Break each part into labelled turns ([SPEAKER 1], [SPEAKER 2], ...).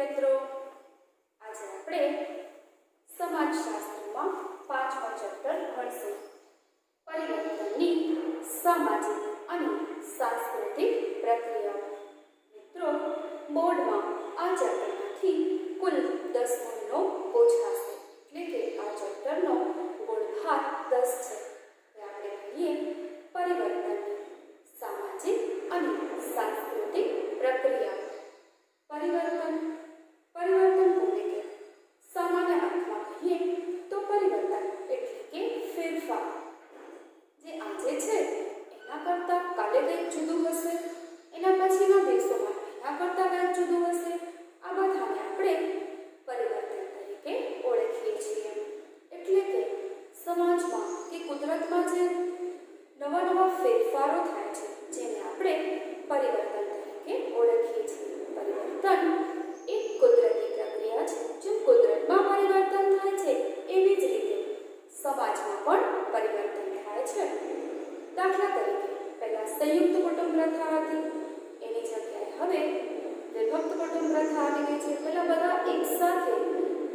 [SPEAKER 1] મિત્રો, આજે આપણે સમાજશાસ્ત્રમાં 5મો ચેપ્ટર ભણશું. પરિવર્તનની સામાજિક અને સાંસ્કૃતિક પ્રક્રિયાઓ. મિત્રો, બોર્ડમાં આ ચેપ્ટરમાંથી કુલ 10 ગુણનો પૂછાશે, એટલે કે આ ચેપ્ટરનો ગુણભાર 10 છે. આપણે કહીએ પરિવર્તનની સામાજિક અને સાંસ્કૃતિક પ્રક્રિયાઓ. પરિવર્તન કોને કહેવાય? સામાન્ય અર્થમાં કહીએ તો પરિવર્તન એટલે કે ફેરફાર. જે આજે છે એના કરતાં કાલે કંઈક જુદું હશે, એના પછીના દિવસોમાં એના કરતાં કંઈક જુદું હશે. આ બધાને આપણે પરિવર્તન તરીકે ઓળખીએ છીએ. એટલે કે સમાજમાં કે કુદરતમાં જે નવા ફેરફારો થાય છે જેને આપણે પરિવર્તન તરીકે ઓળખીએ છીએ. પરિવર્તન એક કુદરતી પ્રક્રિયા છે. જેમ કુદરતમાં પરિવર્તન થાય છે એવી જ રીતે સમાજમાં પણ પરિવર્તન થાય છે. દાખલા તરીકે પહેલા સંયુક્ત કુટુંબ પ્રથા હતી, એની જગ્યાએ હવે વિભક્ત કુટુંબ પ્રથા આવી ગઈ છે. પહેલા બધા એક સાથે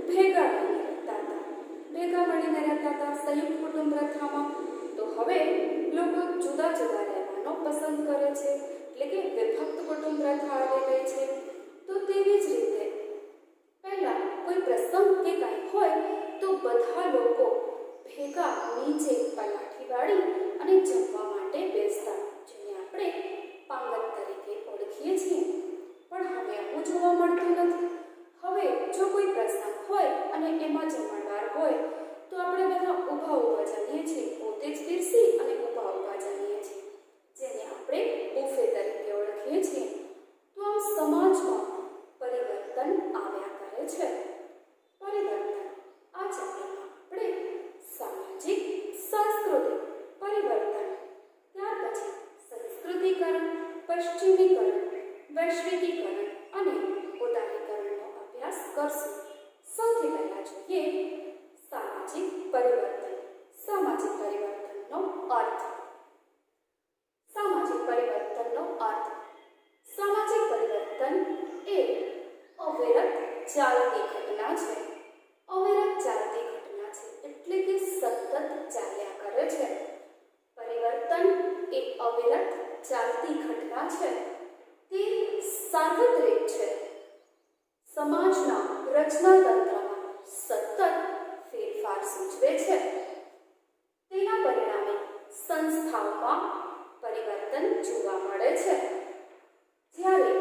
[SPEAKER 1] ભેગા મળીને રહેતા હતા સંયુક્ત કુટુંબ પ્રથામાં. તો હવે લોકો જુદા રહેવાનો પસંદ કરે છે, એટલે કે વિભક્ત કુટુંબ પ્રથા આવી ગઈ છે. તો તેવી જ રીતે પહેલા કોઈ પ્રસંગ કે કંઈ હોય તો બધા લોકો ભેગા નીચે પલાઠી વાળી અને જમવા માટે બેસતા, જેને આપણે પાંગત તરીકે ઓળખીએ છીએ. પણ હવે આવું જોવા મળતું નથી. હવે જો કોઈ પ્રસંગ હોય અને એમાં જમણવાર હોય તો આપણે બધા ઊભા જમીએ છીએ, પોતે જ પીરસી અને ઊભા જમીએ છીએ, જેને આપણે બુફે તરીકે ઓળખીએ છીએ. તો આમ સમાજમાં પરિવર્તન આવ્યા કરે છે. પરિવર્તન આ ચક્રમાં આપણે સામાજિક સાંસ્કૃતિક પરિવર્તન, ત્યાર પછી સંસ્કૃતિકરણ, પશ્ચિમીકરણ, વૈશ્વિકીકરણ અને ઉદારીકરણનો અભ્યાસ કરશું. સૌથી પહેલા જોઈએ સામાજિક પરિવર્તન. સામાજિક પરિવર્તનનો અર્થ. સામાજિક પરિવર્તનનો અર્થ. સામાજિક પરિવર્તન એ અવિરત ચાલતી ઘટના છે. અવિરત ચાલતી ઘટના છે એટલે કે સતત ચાલ્યા કરે છે. પરિવર્તન એ અવિરત ચાલતી ઘટના છે. તે સાર્વત્રિક છે. સમાજના રચનાતંત્રમાં સતત ફેરફાર સૂચવે છે. તેના પરિણામે સંસ્થાઓમાં પરિવર્તન જોવા મળે છે. જ્યારે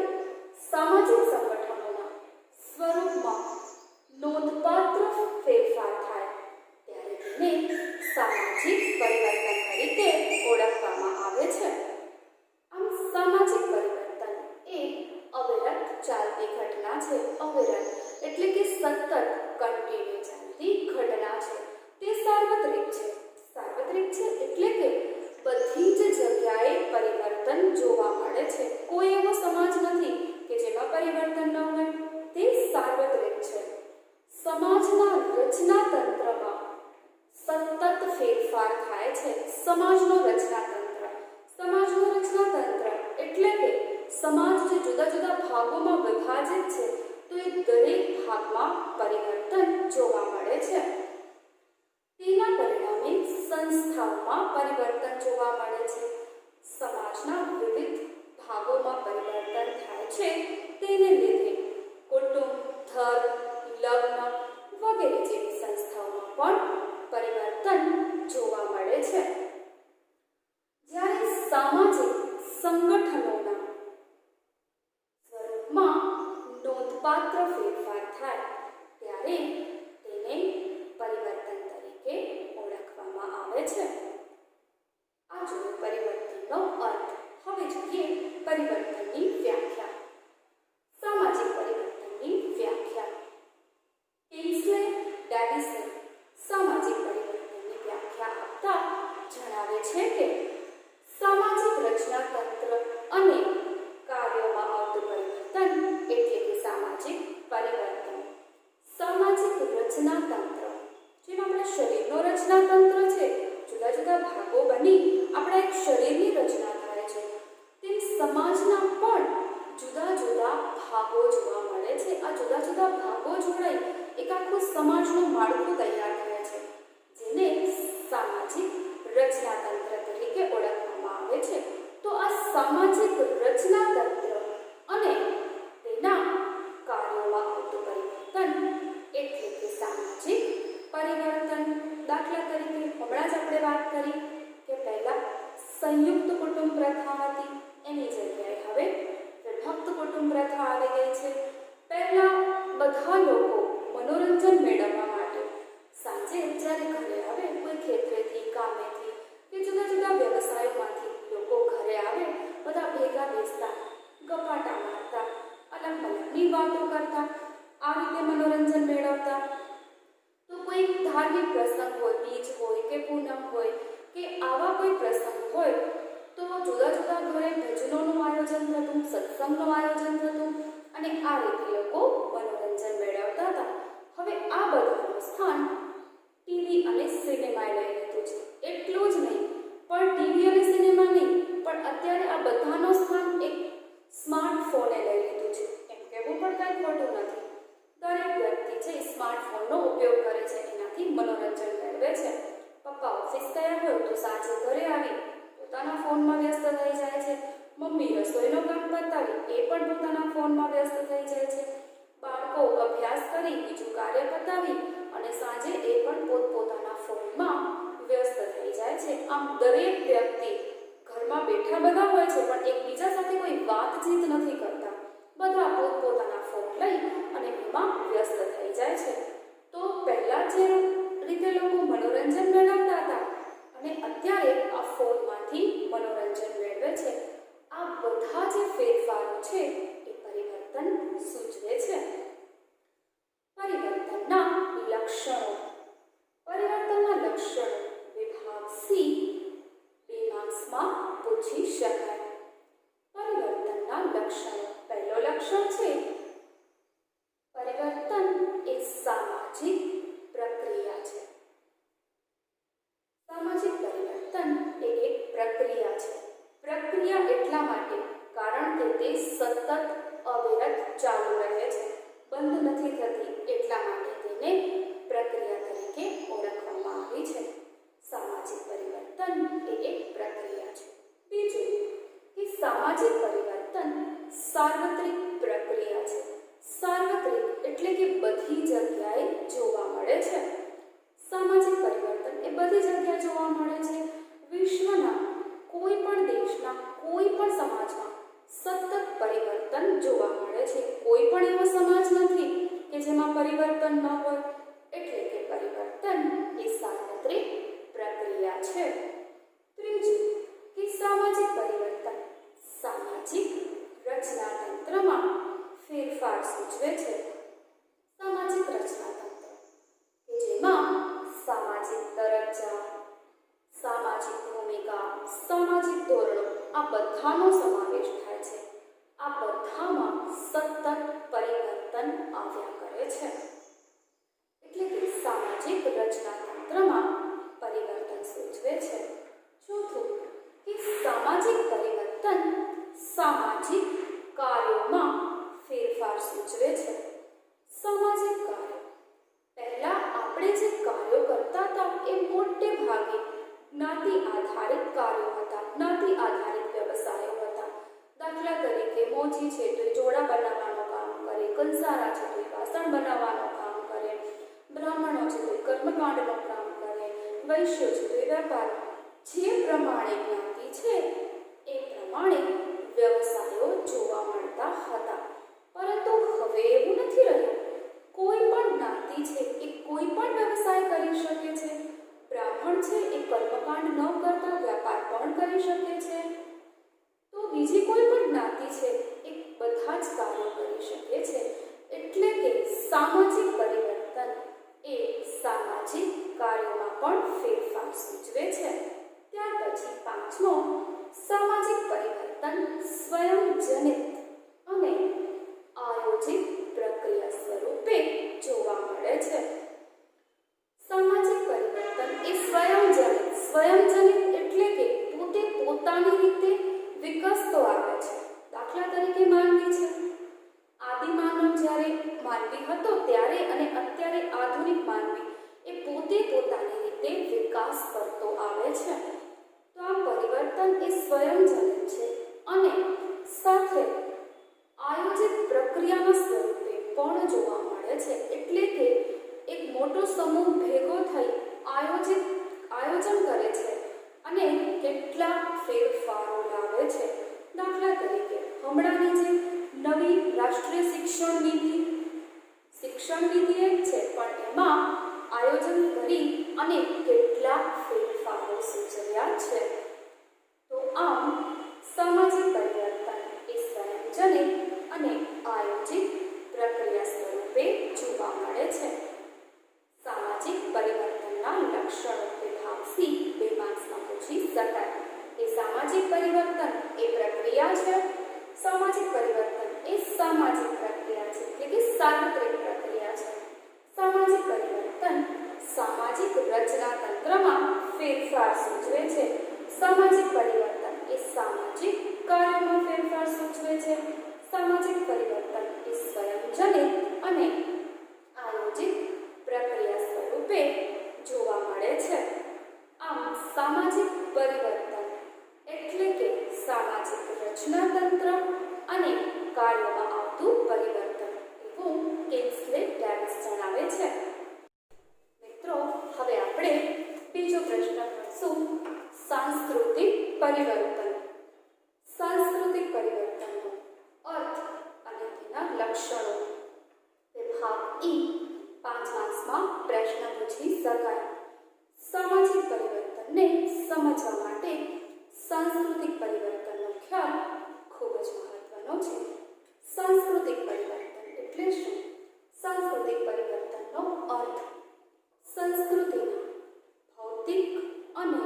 [SPEAKER 1] સામાજિક સંગઠનોના સ્વરૂપમાં નોંધપાત્ર ફેરફાર થાય ત્યારે તેને સામાજિક પરિવર્તન તરીકે ઓળખવામાં આવે છે. આમ સામાજિક પરિવર્તન એ અવિરત ચાલતી ઘટના છે. અવિરત એટલે કે સતત કન્ટિન્યુ ચાલતી ઘટના છે. તે સાર્વત્રિક છે. સાર્વત્રિક છે એટલે કે બધી જ જગ્યાએ પરિવર્તન જોવા મળે છે. કોઈ એવો સમાજ નથી કે જેમાં પરિવર્તન ન હોય. તે સાર્વત્રિક છે. સમાજના રચનાતંત્રમાં સતત ફેરફાર થાય છે. સમાજનું રચનાતંત્ર એટલે કે સમાજ જે જુદા ભાગોમાં વિભાજિત છે તો એ દરેક ભાગમાં પરિવર્તન જોવા મળે છે. તેના પરિણામે સંસ્થાઓમાં પરિવર્તન જોવા મળે છે. સમાજના વિવિધ ભાગોમાં પરિવર્તન થાય છે. તેને લીધે કુટુંબ, ધર્મ, લગ્ન વગેરે જેવી સંસ્થાઓમાં પણ પરિવર્તન જોવા મળે છે. જ્યારે સામાજિક સંગઠનોના સ્વરૂપમાં નોંધપાત્ર ફેરફાર થાય ત્યારે તેને પરિવર્તન તરીકે ઓળખવામાં આવે છે. આ જોઈએ પરિવર્તનનો અર્થ. હવે જોઈએ પરિવર્તનની વ્યાખ્યા. સામાજિક પરિવર્તનની વ્યાખ્યા. કિંગ્સલે ડેવિસે સામાજિક પરિવર્તનની વ્યાખ્યા આપતા જણાવે છે કે સામાજિક રચનાતંત્ર અને કાર્યોમાં આવતું પરિવર્તન એટલે કે સામાજિક પરિવર્તન. સામાજિક રચનાતંત્ર જેમ આપણા શરીરનો રચનાતંત્ર છે, જુદા ભાગો બની આપણા એક શરીરની રચના થાય છે, તેમ સમાજના પણ જુદા ભાગો જોવા મળે છે. આ જુદા આખું સમાજનું માળખું તૈયાર થાય છે, જેને સામાજિક રચનાતંત્ર તરીકે ઓળખવામાં આવે છે. તો આ સામાજિક રચનાતંત્ર અને તેના કાર્યોમાં આવતું પરિવર્તન એટલે કે સામાજિક પરિવર્તન. દાખલા તરીકે હમણાં જ આપણે વાત કરી કે પહેલા સંયુક્ત કુટુંબ પ્રથા હતી, એની જગ્યાએ હવે વિભક્ત કુટુંબ પ્રથા આવી ગઈ છે. પહેલા બધા લોકો મનોરંજન મેળવવા માટે સાંજે જ્યારે ઘરે આવે, કોઈ ખેતરેથી, કામેથી કે જુદા જુદા વ્યવસાયોમાંથી લોકો ઘરે આવે, બધા ભેગા બેસતા, ગપાટા મારતા, અલગ અલગની વાતો કરતા, આ રીતે મનોરંજન મેળવતા. તો કોઈ ધાર્મિક પ્રસંગ હોય, બીજ હોય કે પૂનમ હોય કે આવા કોઈ પ્રસંગ હોય તો જુદા જુદા ઘરે ભજનોનું આયોજન થતું, સત્સંગનું આયોજન થતું અને આ રીતે લોકો મનોરંજન મેળવતા હતા. હવે આ બધાનું સ્થાન ટીવી અને સિનેમાએ લઈ લીધું છે. એટલું જ નહીં, પણ ટીવી અને સિનેમા નહીં, પણ અત્યારે આ બધાનું સ્થાન એક સ્માર્ટફોને લઈ લીધું છે. એમ કહેવું પણ કંઈ ખોટું નથી. દરેક વ્યક્તિ છે સ્માર્ટફોનનો ઉપયોગ કરે છે, એનાથી મનોરંજન મેળવે છે. પપ્પા ઓફિસ ગયા હોય તો સાંજે ઘરે આવી પોતાના ફોનમાં વ્યસ્ત થઈ જાય છે. મમ્મી રસોઈનો કામ પતાવી એ પણ પોતાના ફોનમાં વ્યસ્ત થઈ જાય છે. બાળકો અભ્યાસ કરી બીજું કાર્ય પતાવી અને સાંજે એ પણ પોતપોતાના ફોનમાં વ્યસ્ત થઈ જાય છે. આમ દરેક વ્યક્તિ ઘરમાં બેઠા બધા હોય છે, પણ એકબીજા સાથે કોઈ વાતચીત નથી કરતા. બધા પોતપોતાના ફોન લઈ અને એમાં વ્યસ્ત થઈ જાય છે. તો પહેલા જે રીતે લોકો મનોરંજન મેળવતા હતા અને અત્યારે આ ફોનમાંથી મનોરંજન મેળવે છે, આ બધા જે ફેરફારો છે એ પરિવર્તન સૂચવે છે. પરિવર્તનના લક્ષણો. પરિવર્તનના લક્ષણો વિભાગ સી 2 માર્ક્સમાં પૂછી શકાય. પરિવર્તનના લક્ષણો. પહેલો લક્ષણ છે પરિવર્તન એ સામાજિક પ્રક્રિયા છે. સામાજિક પરિવર્તન એ એક પ્રક્રિયા છે. પ્રક્રિયા એટલા માટે કારણ કે તે સતત અવિરત ચાલુ રહે છે, બંધ નથી થતી, એટલા માટે તેને પ્રક્રિયા તરીકે ઓળખવામાં આવી છે. સામાજિક પરિવર્તન એ એક પ્રક્રિયા છે. બીજું કે સામાજિક પરિવર્તન સાર્વત્રિક પ્રક્રિયા છે. સાર્વત્રિક એટલે કે બધી જગ્યાએ જોવા મળે છે. સામાજિક પરિવર્તન એ બધી જગ્યાએ જોવા મળે છે. વિશ્વના કોઈ પણ દેશના કોઈ પણ સમાજમાં સતત પરિવર્તન જોવા મળે છે. કોઈ પણ એવો સમાજ નથી કે જેમાં પરિવર્તન ન હોય. એટલે કે પરિવર્તન એ સાર્વત્રિક પ્રક્રિયા છે. ત્રીજું કે સામાજિક પરિવર્તન સામાજિક રચનાતંત્રમાં ફેરફાર સૂચવે છે. સામાજિક રચનાતંત્ર કે જેમાં સામાજિક દરજ્જા, સામાજિક ભૂમિકા, સામાજિક ધોરણો આ બધાનો સમાવેશ થાય છે. આ બધામાં સતત પરિવર્તન આવ્યા કરે છે. એટલે કે સામાજિક રચનાતંત્રમાં પરિવર્તન સૂચવે છે. ચોથું કે સામાજિક પરિવર્તન સામાજિક કાર્યોમાં ફેરફાર સૂચવે છે. સામાજિક કાર્યો. પહેલા આપણે જે કાર્યો કરતા હતા એ મોટે ભાગે જ્ઞાતિ આધારિત કાર્યો હતા, જ્ઞાતિ આધારિત વ્યવસાયો હતા. દાખલા તરીકે મોચી છે તો એ જોડા બનાવવાનું કામ કરે, કંસારા છે તો એ વાસણ બનાવવાનું કામ કરે, બ્રાહ્મણો છે તો એ કર્મકાંડનું કામ કરે, વૈશ્યો છે તો એ વેપાર. જે પ્રમાણે જ્ઞાતિ છે એ પ્રમાણે વ્યવસાયો જોવા મળતા હતા. પરંતુ હવે એવું નથી રહ્યું. કોઈ પણ જ્ઞાતિ છે એ કોઈ પણ વ્યવસાય કરી શકે છે. બ્રાહ્મણ છે એ કર્મકાંડ ન કરતા વ્યાપાર પણ કરી શકે છે. તો બીજી કોઈ પણ જ્ઞાતિ છે એ બધા જ કાર્યો કરી શકે છે. એટલે કે સામાજિક પરિવર્તન એ સામાજિક કાર્યોમાં પણ ફેરફાર સૂચવે છે. ત્યાર પછી પાંચમો સામાજિક પરિવર્તન સ્વયંજનિત અને આયોજિત પ્રક્રિયા સ્વરૂપે જોવા મળે છે. સામાજિક પરિવર્તન એ સ્વયંજનિત એટલે કે પોતે પોતાની રીતે વિકસતો આવે છે. દાખલા તરીકે માનવી છે. આદિમાનવ જ્યારે માનવી હતો ત્યારે અને અત્યારે આધુનિક માનવી એ પોતે પોતાની રીતે વિકાસ કરતો આવે છે. તો આ પરિવર્તન એ સ્વયંજનિત છે અને સાથે આયોજિત પ્રક્રિયાના સ્વરૂપે પણ જોવા મળે છે. એટલે કે એક મોટો સમૂહ ભેગો થઈ આયોજન કરે છે અને કેટલાક ફેરફારો લાવે છે. દાખલા તરીકે હમણાંની જે નવી રાષ્ટ્રીય શિક્ષણ નીતિ એક છે, પણ એમાં આયોજન કરી અને કેટલાક ફેરફારો સૂચવ્યા છે. તો આમ સામાજિક પરિવર્તન એ સ્વયંજનિત અને આયોજિત પ્રક્રિયા સ્વરૂપે જોવા મળે છે. સામાજિક પરિવર્તનના લક્ષણો કે ભાગ સી બે માર્ક્સમાં પૂછી શકાય. એ સામાજિક પરિવર્તન એ પ્રક્રિયા છે. સામાજિક પરિવર્તન એ સામાજિક પ્રક્રિયા છે, એટલે કે સાર્વત્રિક પ્રક્રિયા છે. સામાજિક પરિવર્તન સામાજિક રચના તંત્રમાં ફેરફાર સૂચવે છે. સામાજિક પરિવર્તન એ સામાજિક કાર્યોમાં ફેરફાર સૂચવે છે. સામાજિક પરિવર્તન એ સ્વયંજનિત અને આયોજિત પ્રક્રિયા સ્વરૂપે જોવા મળે છે. આમ સામાજિક પરિવર્તન એટલે કે સામાજિક રચના તંત્ર અને કાર્યોમાં આવતું પરિવર્તન એવું કિંગ્સલે ડેવિસ જણાવે છે. મિત્રો, હવે આપણે બીજો પ્રશ્ન કરશું. સાંસ્કૃતિક પરિવર્તન. સાંસ્કૃતિક પરિવર્તનનો અર્થ અને તેના લક્ષણો. ભાગ ઈ 5 માર્ક્સમાં પ્રશ્ન પૂછી શકાય. સામાજિક પરિવર્તનને સમજવા માટે સાંસ્કૃતિક પરિવર્તનનો ખ્યાલ ખૂબ જ મહત્વનો છે. સાંસ્કૃતિક પરિવર્તન એટલે શું? સાંસ્કૃતિક પરિવર્તનનો અર્થ સંસ્કૃતિના ભૌતિક અને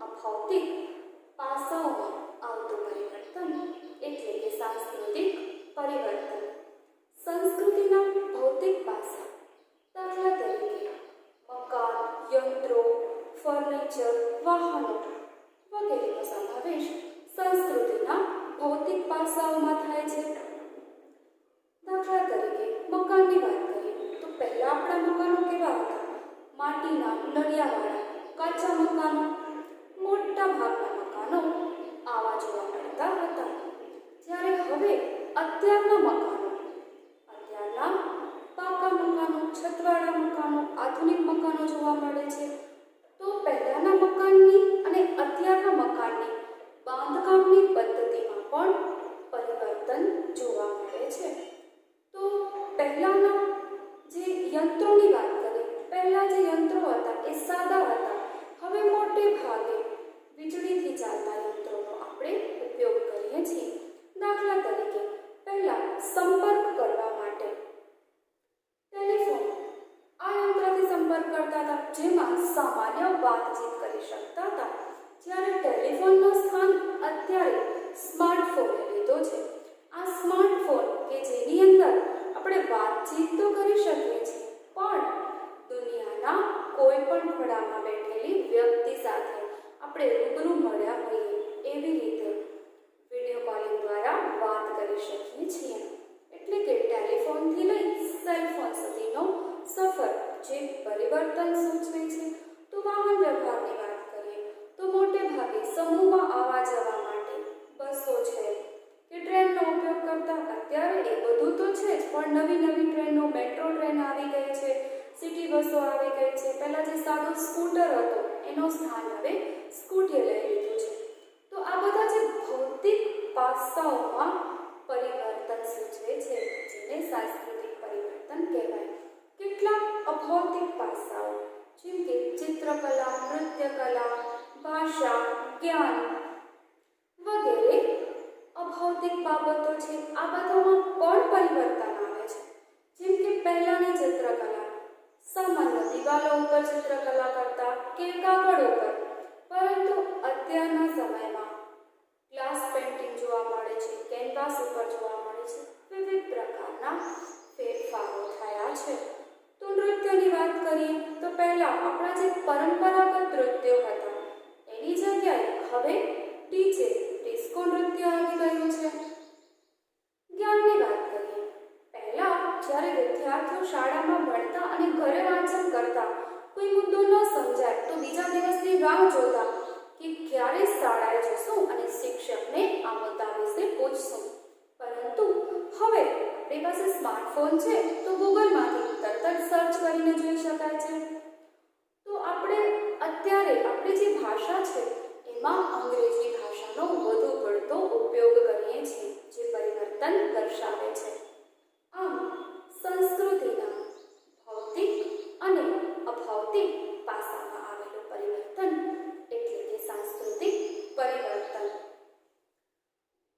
[SPEAKER 1] અભૌતિક પાસાઓમાં આવતું પરિવર્તન એટલે કે સાંસ્કૃતિક પરિવર્તન. સંસ્કૃતિના ભૌતિક પાસા, દાખલા તરીકે મકાન, યંત્રો, ફર્નિચર, વાહનો વગેરેનો સમાવેશ સંસ્કૃતિના ભૌતિક પાસાઓમાં થાય છે. દાખલા તરીકે મકાનની વાત કરીએ તો પહેલા આપણા મકાનો કેવા હતા? માટીના, નળિયાવાળા, કાચા મકાનો. મોટા ભાગના મકાનો આવા જોવા મળતા હતા. જ્યારે હવે અત્યારના પાકા મકાનો, છતવાળા મકાનો, આધુનિક મકાનો જોવા મળે છે. તો પહેલાના મકાનની અને અત્યારના મકાનની બાંધકામની પદ્ધતિમાં પણ પરિવર્તન જોવા મળે છે. તો પહેલાના જે યંત્રોની વાત કરીએ, પહેલા જે યંત્રો હતા એ સાદા હતા. હવે મોટે ભાગે વીજળીથી ચાલતા યંત્રોનો આપણે ઉપયોગ કરીએ છીએ. દાખલા તરીકે પહેલા સંપર્ક કરવા માટે ટેલિફોન, આ યંત્રથી સંપર્ક કરતા હતા, જેમાં સામાન્ય વાતચીત કરી શકતા હતા. જ્યારે ટેલિફોનનું સ્થાન અત્યારે સ્માર્ટફોને લીધો છે. આ સ્માર્ટફોન કે જેની અંદર આપણે વાતચીત તો કરી શકીએ છીએ, પણ દુનિયાના કોઈ પણ ખૂણામાં બેઠેલી વ્યક્તિ સાથે આપણે રૂબરૂ મળ્યા હોઈએ એવી રીતે વિડીયો કોલિંગ દ્વારા વાત કરી શકીએ છીએ. એટલે કે ટેલિફોનથી લઈ સેલફોન સુધીનો સફર જે પરિવર્તન સૂચવે છે. તો વાહન વ્યવહારની વાત કરીએ તો મોટે ભાગે સમૂહમાં આવવા જવા માટે બસો છે કે ટ્રેનનો ઉપયોગ કરતા. અત્યારે એ બધું તો છે જ, પણ નવી ટ્રેનો, મેટ્રો ટ્રેન આવી ગઈ છે, સિટી બસો આવી ગઈ છે. પહેલા જે સાદો સ્કૂટર હતો એનું સ્થાન હવે સ્કૂટીએ લઈ લીધું છે. તો આ બધા જે ભૌતિક પાસાઓમાં પરિવર્તન સૂચવે છે, જેને સાંસ્કૃતિક પરિવર્તન કહેવાય. કેટલાક અભૌતિક પાસાઓ જેમ કે ચિત્રકલા, નૃત્યકલા, ભાષા, જ્ઞાન વગેરે અભૌતિક બાબતો છે. આ બધામાં પણ પરિવર્તન આવે છે. જેમ કે પહેલાની ચિત્રકલા સામાન્ય દિવાલો ઉપર ચિત્રકલા કરતા કે કાગળ ઉપર, પરંતુ અત્યારના સમયમાં ગ્લાસ પેઇન્ટિંગ જોવા મળે છે, કેનવાસ ઉપર જોવા મળે છે. વિવિધ પ્રકારના ફેરફારો થયા છે. તો નૃત્યની વાત કરીએ તો પહેલા આપણા જે પરંપરાગત નૃત્યો હતા એની જગ્યાએ હવે ડીજે, ડિસ્કો નૃત્ય આવી ગયું છે. જ્ઞાનની વાત કરીએ, પહેલા જ્યારે વિદ્યાર્થીઓ શાળામાં ભણતા અને ઘરે વાંચન કરતા કોઈ મુદ્દો ન સમજાય તો બીજા દિવસની રાહ જોતા કે ક્યારે શાળાએ જશું અને શિક્ષકને આ મુદ્દા વિશે પૂછશું. પરંતુ હવે આપણી પાસે સ્માર્ટફોન છે તો ગૂગલમાંથી તરત જ સર્ચ કરીને જોઈ શકાય છે. તો આપણે અત્યારે આપણી જે ભાષા છે એમાં અંગ્રેજી ભાષાનો વધુ પડતો ઉપયોગ કરીએ છીએ, જે પરિવર્તન દર્શાવે છે. આમ સંસ્કૃતિના ભૌતિક અને અભૌતિક પાસામાં આવેલું પરિવર્તન એટલે કે સાંસ્કૃતિક પરિવર્તન.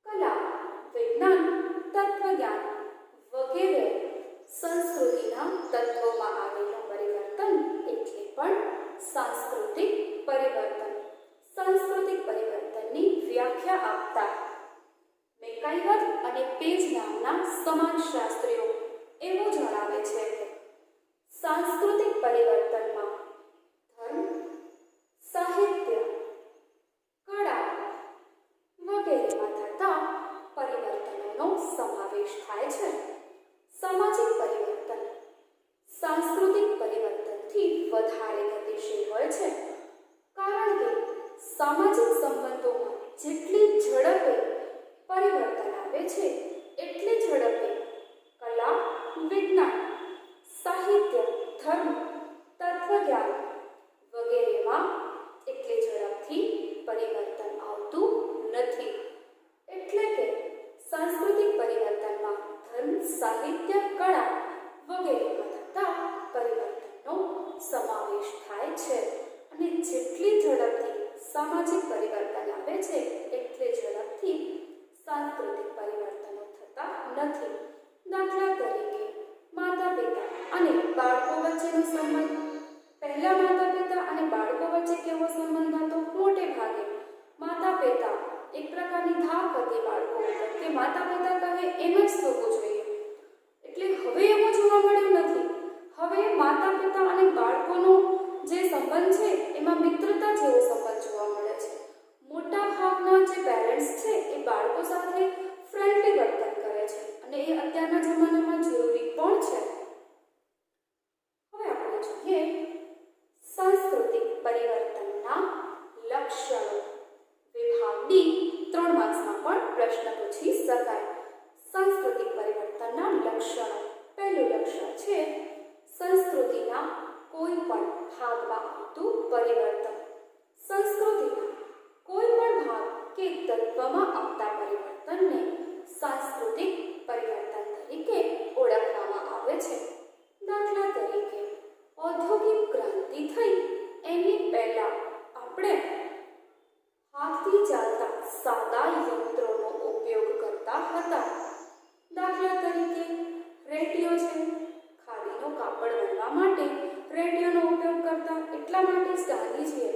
[SPEAKER 1] કલા, વિજ્ઞાન, તત્વજ્ઞાન વગેરે સંસ્કૃતિના તત્વોમાં આવેલું પરિવર્તન એટલે પણ સાંસ્કૃતિક પરિવર્તન. સાંસ્કૃતિક પરિવર્તનની વ્યાખ્યા આપતા મેકાઈવર અને પેજ નામના સમાજશાસ્ત્રીઓ એવું જણાવે છે કે સાંસ્કૃતિક પરિવર્તનમાં ધર્મ, સાહિત્ય, કળા વગેરેમાં થતા પરિવર્તનોનો સમાવેશ થાય છે. સામાજિક પરિવર્તન સાંસ્કૃતિક પરિવર્તનથી વધારે ગતિશીલ હોય છે, કારણ કે સામાજિક સંબંધોમાં જેટલી ઝડપે પરિવર્તન આવે છે એટલી ઝડપે કલા, વિજ્ઞાન, સાહિત્ય, ધર્મ, તત્વજ્ઞાન વગેરેમાં એટલી ઝડપથી પરિવર્તન આવતું નથી. એટલે કે સાંસ્કૃતિક પરિવર્તનમાં ધર્મ, સાહિત્ય, કળા વગેરેમાં થતા પરિવર્તનનો સમાવેશ થાય છે. અને જેટલી ઝડપથી સામાજિક પરિવર્તન આવે છે એટલી ઝડપથી સાંસ્કૃતિક પરિવર્તનો થતા નથી. દાખલા તરીકે માતા પિતા અને બાળકો વચ્ચેનો સંબંધ. પહેલા માતા પિતા અને બાળકો વચ્ચે કેવો સંબંધ હતો? મોટે ભાગે માતા પિતા એક પ્રકારની ધાક હતી બાળકો ઉપર કે માતા પિતા કહે એમ જ થવું જોઈએ. એટલે હવે એવું જોવા મળ્યું નથી. હવે માતા પિતા અને બાળકોનો જે સંબંધ છે એમાં મિત્રતા જેવો સંબંધ જોવા મળે છે. મોટા ભાગના જે પેરેન્ટ્સ છે એ બાળકો સાથે ફ્રેન્ડલી વર્તન કરે છે અને એ અત્યારના જમાનામાં જરૂરી પણ છે. હવે આપણે જોઈએ સાંસ્કૃતિક પરિવર્તનના લક્ષણો. વિભાગ ડી 3 માર્ક્સમાં પણ પ્રશ્ન પૂછી શકાય. સાંસ્કૃતિક પરિવર્તનના લક્ષણો. પહેલું લક્ષણ છે સંસ્કૃતિના કોઈ પણ ભાગમાં આવતું પરિવર્તન. સંસ્કૃતિના કોઈ પણ ભાગ કે તત્વમાં આવતા પરિવર્તનને સાંસ્કૃતિક પરિવર્તન તરીકે ઓળખવામાં આવે છે. દાખલા તરીકે ઔદ્યોગિક ક્રાંતિ થઈ એની પહેલા આપણે હાથથી ચાલતા સાદા યંત્રોનો ઉપયોગ કરતા હતા. દાખલા તરીકે રેડિયો છે. ખાદીનો કાપડ વણવા માટે રેડિયોનો ઉપયોગ કરતા. એટલા માટે જ ગાંધીજીએ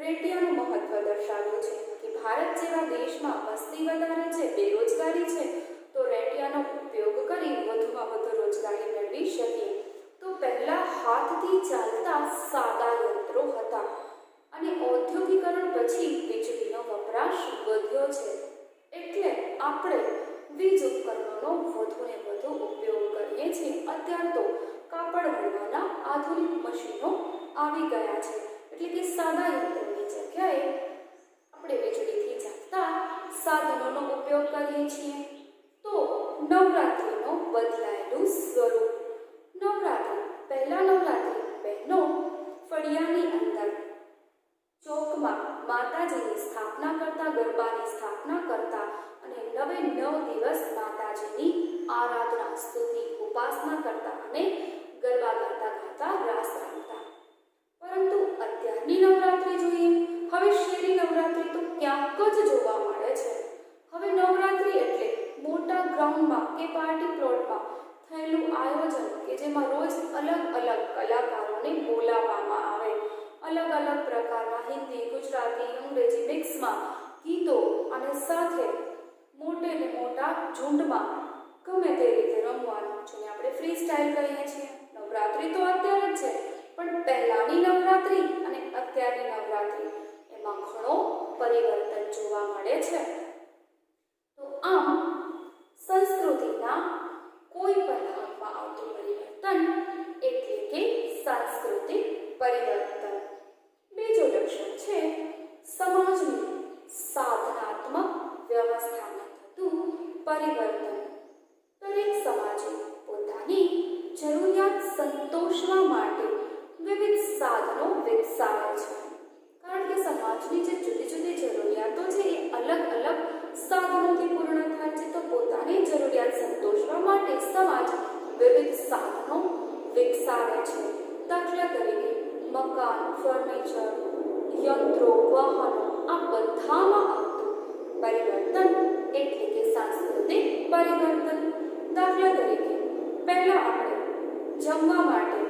[SPEAKER 1] રેડિયોનું મહત્વ દર્શાવ્યું છે કે ભારત જેવા દેશમાં વસ્તી વધારે છે, બેરોજગારી છે, તો રેડિયાનો ઉપયોગ કરી વધુમાં વધુ રોજગારી મેળવી શકીએ. તો પહેલા હાથથી ચાલતા સાદા યંત્રો હતા અને ઔદ્યોગિકરણ પછી વીજળીનો વપરાશ વધ્યો છે. એટલે આપણે વીજ ઉપકરણોનો વધુને વધુ ઉપયોગ કરીએ છીએ. અત્યાર તો કાપડ વણવાના આધુનિક મશીનો આવી ગયા છે. એટલે કે સાદા યંત્રોની જગ્યાએ આપણે વીજળીથી ચાલતા સાધનોનો ઉપયોગ કરીએ છીએ. તો નવરાત્રિનો બદલાયેલું સ્વરૂપ. નવરાત્રિ પહેલા નવરાત્રિ બહેનો ફળિયાની અંદર ચોકમાં માતાજીની સ્થાપના કરતા, ગરબાની સ્થાપના કરતા અને 9 દિવસ માતાજીની આરાધના, સ્તુતિ, ઉપાસના કરતા અને ગરબા ગાતા રાસ રમતા. પરંતુ અત્યારની નવરાત્રિ જોઈએ, હવે શેરી નવરાત્રિ તો ક્યાંક જ જોવા મળે છે. હવે નવરાત્રિ એટલે મોટા ગ્રાઉન્ડમાં કે પાર્ટી પ્લોટમાં થયેલું આયોજન કે જેમાં રોજ અલગ અલગ કલાકારોને બોલાવવામાં આવે. અલગ અલગ પ્રકારના હિન્દી, ગુજરાતી, અંગ્રેજી મિક્સમાં ગીતો અને સાથે મોટે ને મોટા ઝુંડમાં ગમે તે રીતે રમવાનું, જેને આપણે ફ્રી સ્ટાઇલ કહીએ છીએ. નવરાત્રિ તો અત્યારે જ છે, પણ પહેલાની નવરાત્રિ અને અત્યારની નવરાત્રિ એમાં ઘણો પરિવર્તન જોવા મળે છે. તો આમ સંસ્કૃતિના કોઈ પણ લાવવામાં આવતું પરિવર્તન એટલે કે સાંસ્કૃતિક પરિવર્તન. બીજું લક્ષણ છે સમાજની સાધનાત્મક વ્યવસ્થામાં થતું પરિવર્તન. દરેક સમાજે પોતાની જરૂરિયાત સંતોષવા માટે વિવિધ સાધનો વિકસાવે છે. કારણ કે સમાજની જે જુદી જુદી જરૂરિયાતો છે એ અલગ અલગ સાધનોથી પૂર્ણ થાય છે. તો પોતાની જરૂરિયાત સંતોષવા માટે સમાજ વિવિધ સાધનો વિકસાવે છે. દાખલા તરીકે મકાન, ફર્નિચર, યંત્રો, વાહનો આ બધામાં આવતું પરિવર્તન એટલે કે સાંસ્કૃતિક પરિવર્તન. દાખલા તરીકે પહેલા આપણે જમવા માટે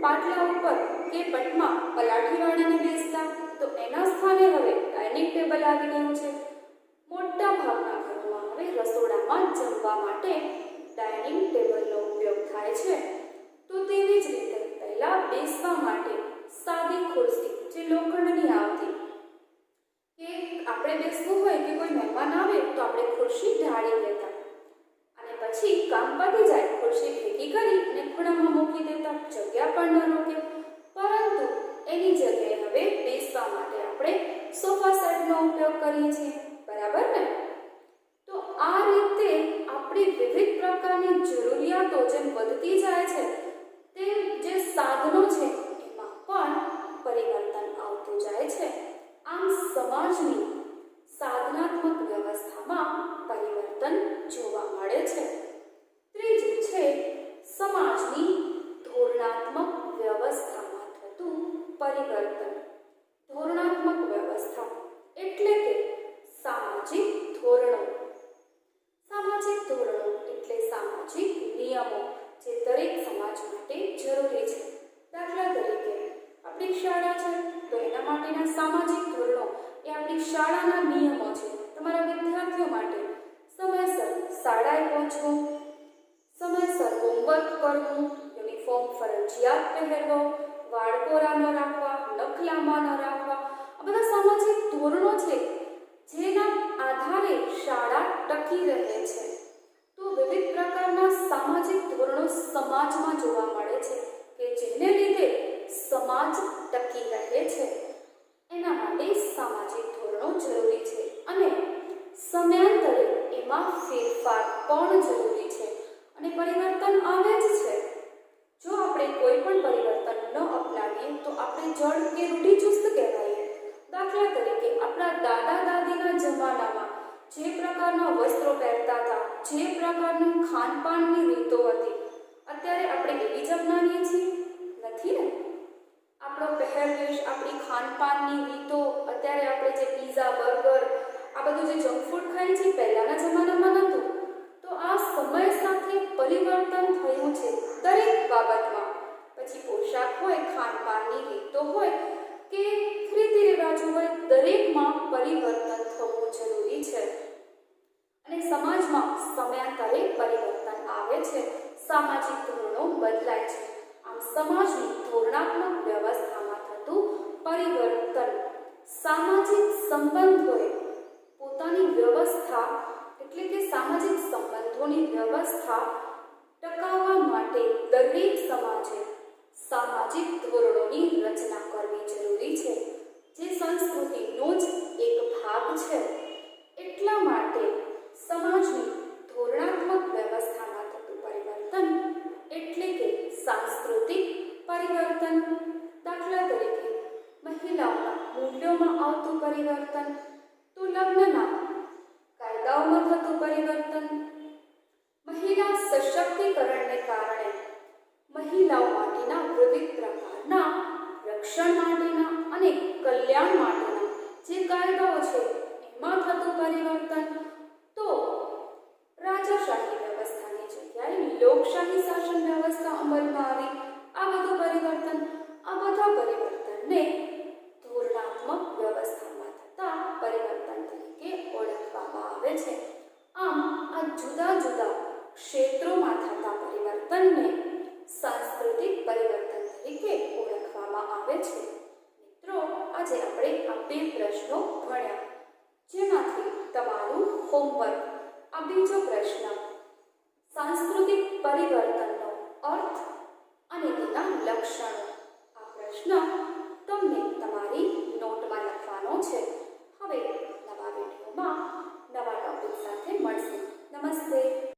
[SPEAKER 1] પાટલા ઉપર કે પટમાં પલાઠી વાળીને બેસતા, તો એના સ્થાને હવે ડાઇનિંગ ટેબલ આવી ગયું છે. મોટા ભાગના ઘરોમાં હવે રસોડામાં જમવા માટે ડાઇનિંગ ટેબલનો ઉપયોગ થાય છે. તો તેવી જ રીતે પહેલા બેસવા માટે સાદી ખુરશી જે લોખંડની આવતી, કે આપણે બેસવું હોય કે કોઈ મહેમાન આવે તો આપણે ખુરશી ઢાળી દેતા અને પછી કામ પતી જાય ખુરશી ભેગી કરી અને ખૂણામાં મૂકી દેતા, જગ્યા પણ ન રોકે. પરંતુ એની જગ્યાએ હવે બેસવા માટે આપણે સોફા સેટનો ઉપયોગ કરીએ છીએ, બરાબર ને? તો આ રીતે આપણી વિવિધ પ્રકારની જરૂરિયાતો જેમ વધતી જાય છે તેમ જે સાધનો છે એમાં પણ પરિવર્તન આવતું જાય છે. આમ સમાજની સાધનાત્મક વ્યવસ્થામાં પરિવર્તન જોવા મળે છે. ત્રીજું છે સમાજની ધોરણાત્મક વ્યવસ્થામાં થતું પરિવર્તન. ધોરણાત્મક વ્યવસ્થા એટલે કે સામાજિક ધોરણો. સામાજિક ધોરણો એટલે સામાજિક નિયમો જે દરેક સમાજ માટે જરૂરી છે. દાખલા તરીકે આપણી શાળા છે તો એના માટેના સામાજિક ધોરણો એ આપણી શાળાના નિયમો છે. તમારા વિદ્યાર્થીઓ માટે સમયસર શાળાએ પહોંચવું, સમયસર હોમવર્ક કરવું, યુનિફોર્મ ફરજિયાત પહેરવો, વાળ કોરા ન રાખવા, નખ લાંબા ન રાખવા, આ બધા સામાજિક ધોરણો છે જેના આધારે શાળા ટકી રહે છે. તો વિવિધ પ્રકારના સામાજિક ધોરણો સમાજમાં જોવા મળે છે કે જેને લીધે સમાજ ટકી રહે છે. એના માટે સામાજિક ધોરણો જરૂરી છે અને સમયાંતરે એમાં ફેરફાર પણ જરૂરી છે અને પરિવર્તન આવે જ છે. જો આપણે કોઈ પણ પરિવર્તન ન અપનાવીએ તો આપણે જડ કે રૂઢિચુસ્ત કહેવાઈએ. દાખલા તરીકે આપણા દાદા દાદીના જમાનામાં જે પ્રકારના વસ્ત્રો પહેરતા હતા, જે પ્રકારનું ખાનપાનની રીતો હતી, અત્યારે આપણે એવી જ અપનાવીએ છીએ? નથી ને. આપણો પહેરવેશ, આપણી ખાનપાનની રીતો, અત્યારે આપણે જે પીઝા, બર્ગર આ બધું જે જંક ફૂડ ખાઈએ છીએ પહેલાંના જમાનામાં નહોતું. તો આ સમય સાથે પરિવર્તન થયું છે દરેક બાબતમાં. પછી પોશાક હોય, ખાનપાનની રીતો હોય કે રીતિ રિવાજો હોય, દરેકમાં પરિવર્તન થવું જરૂરી છે. અને સમાજમાં સમયાંતરે પરિવર્તન આવે છે, સામાજિક ધોરણો બદલાય છે. આમ સમાજની ધોરણાત્મક વ્યવસ્થામાં થતું પરિવર્તન. સામાજિક સંબંધોએ પોતાની વ્યવસ્થા એટલે કે સામાજિક સંબંધોની વ્યવસ્થા ટકાવવા માટે દરેક સમાજે સામાજિક ધોરણોની રચના કરવી જરૂરી છે, જે સંસ્કૃતિનો જ એક ભાગ છે. એટલા માટે સમાજની ધોરણાત્મક વ્યવસ્થામાં થતું પરિવર્તન એટલે કે સાંસ્કૃતિક પરિવર્તન. દાખલા તરીકે મહિલાઓના મૂલ્યોમાં આવતું પરિવર્તન, તો લગ્નના કાયદાઓમાં થતું પરિવર્તન, મહિલા સશક્તિકરણને કારણે મહિલાઓ માટેના વિવિધ પ્રકારના રક્ષણ માટેના અને કલ્યાણ માટેના જે કાયદાઓ છે એમાં થતું પરિવર્તન. તો રાજાશાહી વ્યવસ્થાની જગ્યાએ લોકશાહી શાસન વ્યવસ્થા અમલમાં આવી, આ બધું પરિવર્તન. આ બધા પરિવર્તનને ધોરણાત્મક વ્યવસ્થામાં થતા પરિવર્તન તરીકે ઓળખવામાં આવે છે. આમ આ જુદા જુદા ક્ષેત્રોમાં થતા પરિવર્તનને સાંસ્કૃતિક પરિવર્તન તરીકે ઓળખવામાં આવે છે. મિત્રો, આજે આપણે આ 2 પ્રશ્નો ભણ્યા, જેમાંથી તમારું હોમવર્ક આ બીજો પ્રશ્ન સાંસ્કૃતિક પરિવર્તનનો અર્થ અને તેના લક્ષણો. આ પ્રશ્ન તમને તમારી નોટમાં લખવાનો છે. હવે નવા વિડીયોમાં નવા ટોપિક સાથે મળશે. નમસ્તે.